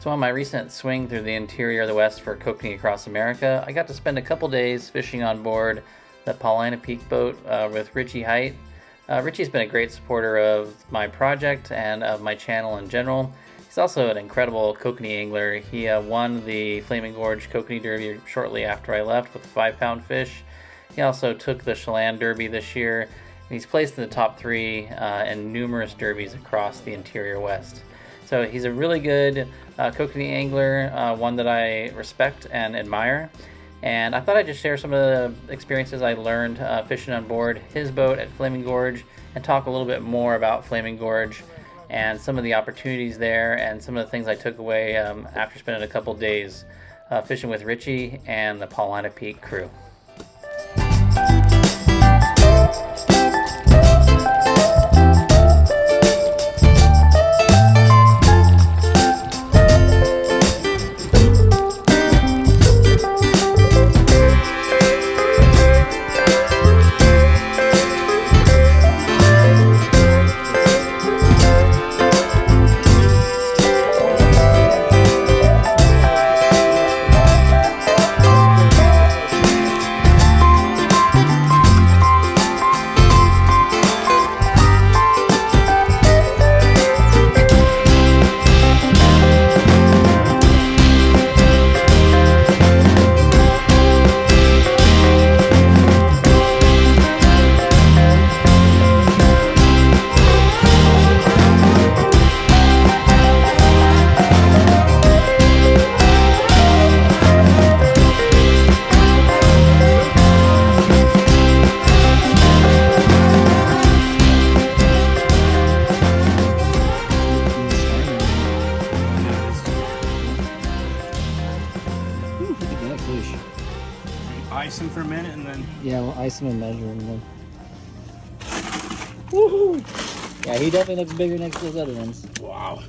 So on my recent swing through the interior of the West for Kokanee Across America, I got to spend a couple days fishing on board the Paulina Peak boat with Richie Hight. Richie's been a great supporter of my project and of my channel in general. He's also an incredible kokanee angler. He won the Flaming Gorge Kokanee Derby shortly after I left with a 5-pound fish. He also took the Chelan Derby this year, and he's placed in the top 3 in numerous derbies across the interior West. So he's a really good kokanee angler, one that I respect and admire. And I thought I'd just share some of the experiences I learned fishing on board his boat at Flaming Gorge and talk a little bit more about Flaming Gorge and some of the opportunities there and some of the things I took away after spending a couple days fishing with Richie and the Paulina Peak crew. Ice them for a minute and then... Yeah, we'll ice them and measure them then. Woohoo! Yeah, he definitely looks bigger next to those other ones. Wow.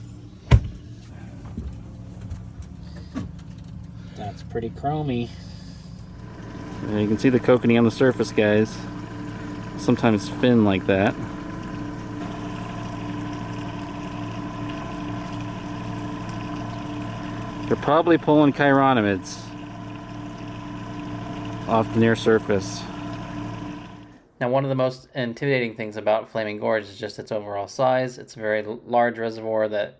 That's pretty chromy. You can see the kokanee on the surface, guys. Sometimes fin like that. They're probably pulling chironomids off the near surface. Now, one of the most intimidating things about Flaming Gorge is just its overall size. It's a very large reservoir that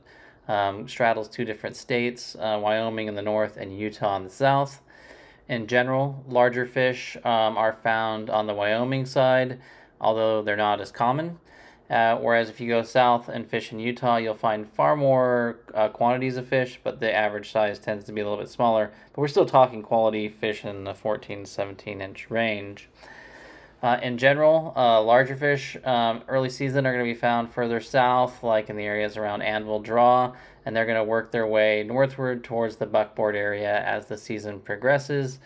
straddles 2 different states, Wyoming in the north and Utah in the south. In general, larger fish are found on the Wyoming side, although they're not as common. Whereas if you go south and fish in Utah, you'll find far more quantities of fish, but the average size tends to be a little bit smaller. But we're still talking quality fish in the 14 to 17 inch range. In general, larger fish early season are going to be found further south, like in the areas around Anvil Draw, and they're going to work their way northward towards the Buckboard area as the season progresses.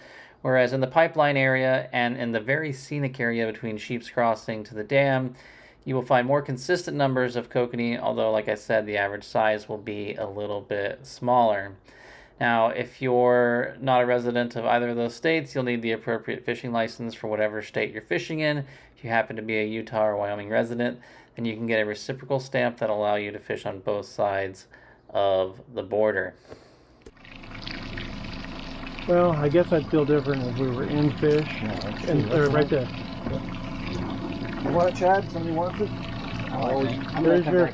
Whereas in the Pipeline area and in the very scenic area between Sheep's Crossing to the dam, you will find more consistent numbers of kokanee, although, like I said, the average size will be a little bit smaller. Now, if you're not a resident of either of those states, you'll need the appropriate fishing license for whatever state you're fishing in. If you happen to be a Utah or Wyoming resident, then you can get a reciprocal stamp that'll allow you to fish on both sides of the border. Well, I guess I'd feel different if we were in fish. Or right there. You want it, Chad? Somebody wants it? There's your...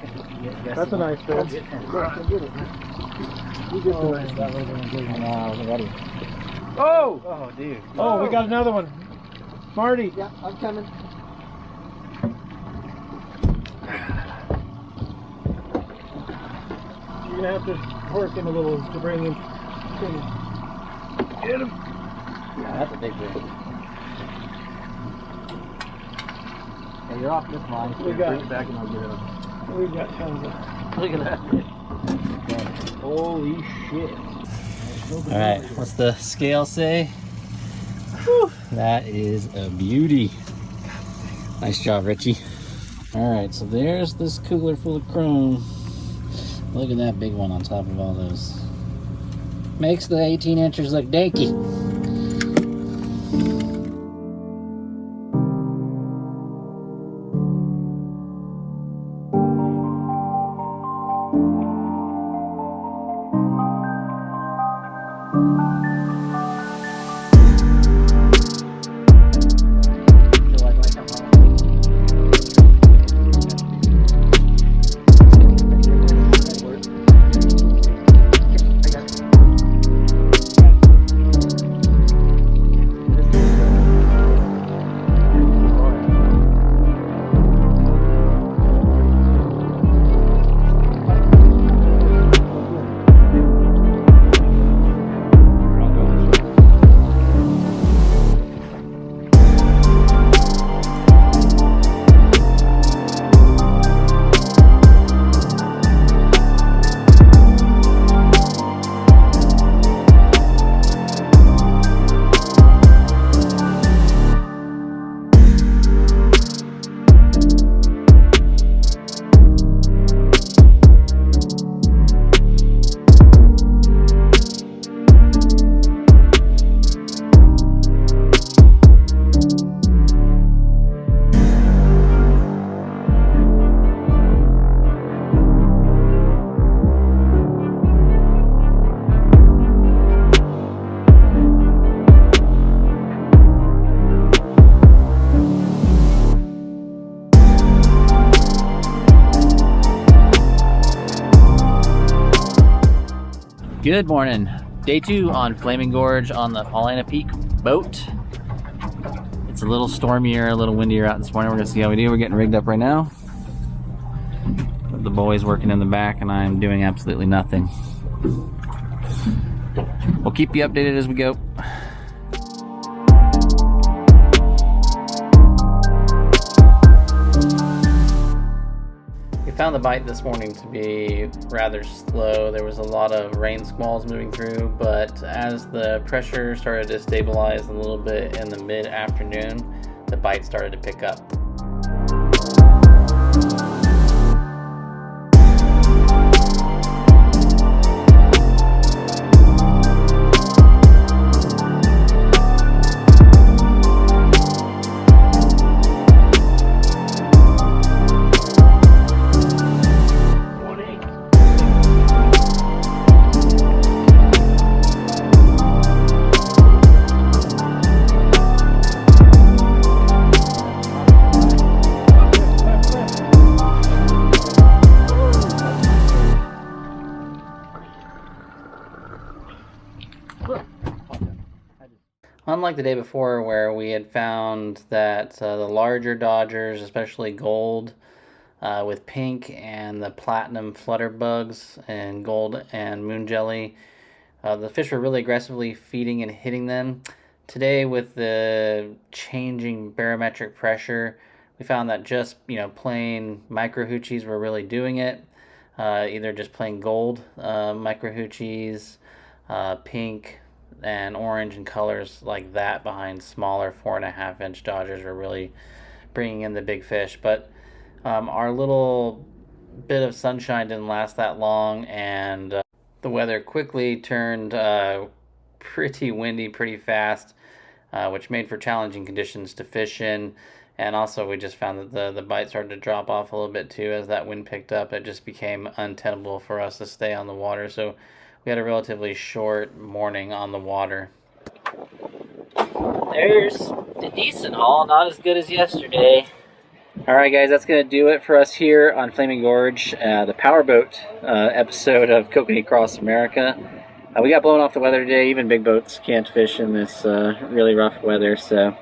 That's a nice fish. You get the nice Oh! Oh, dude. Oh, we got another one. Marty. Yeah, I'm coming. You're going to have to work him a little to bring him. Get him. Yeah, that's a big fish. Yeah, you're off this line. We got it back and I'll get it up. We got tons of... Look at that. Holy shit. Alright, what's the scale say? Whew, that is a beauty. Nice job, Richie. Alright, so there's this cooler full of chrome. Look at that big one on top of all those. Makes the 18 inches look danky. Good morning. Day 2 on Flaming Gorge on the Paulina Peak boat. It's a little stormier, a little windier out this morning. We're gonna see how we do. We're getting rigged up right now. The boys working in the back and I'm doing absolutely nothing. We'll keep you updated as we go. We found the Bight this morning to be rather slow. There was a lot of rain squalls moving through, but as the pressure started to stabilize a little bit in the mid-afternoon, the Bight started to pick up. Unlike the day before where we had found that the larger dodgers, especially gold with pink and the platinum flutter bugs and gold and moon jelly, the fish were really aggressively feeding and hitting them. Today with the changing barometric pressure, we found that just plain micro hoochies were really doing it. Either just plain gold micro hoochies, pink and orange and colors like that behind smaller 4.5-inch dodgers were really bringing in the big fish. But our little bit of sunshine didn't last that long, and the weather quickly turned pretty windy pretty fast, which made for challenging conditions to fish in. And also we just found that the Bight started to drop off a little bit too. As that wind picked up, it just became untenable for us to stay on the water. So we had a relatively short morning on the water. There's the decent haul, not as good as yesterday. Alright guys, that's going to do it for us here on Flaming Gorge, the powerboat episode of Kokanee Across America. We got blown off the weather today. Even big boats can't fish in this really rough weather, so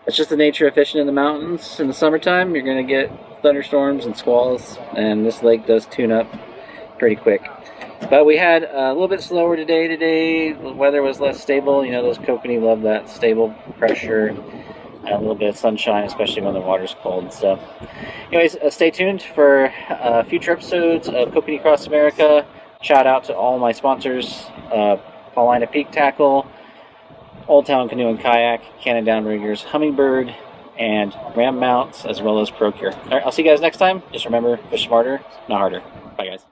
it's just the nature of fishing in the mountains. In the summertime, you're going to get thunderstorms and squalls, and this lake does tune up pretty quick. But we had a little bit slower today. Today, the weather was less stable. Those Kokanee love that stable pressure and a little bit of sunshine, especially when the water's cold. So anyways, stay tuned for future episodes of Kokanee Across America. Shout out to all my sponsors, Paulina Peak Tackle, Old Town Canoe and Kayak, Cannon Downriggers, Hummingbird, and Ram Mounts, as well as Procure. All right, I'll see you guys next time. Just remember, fish smarter, not harder. Bye, guys.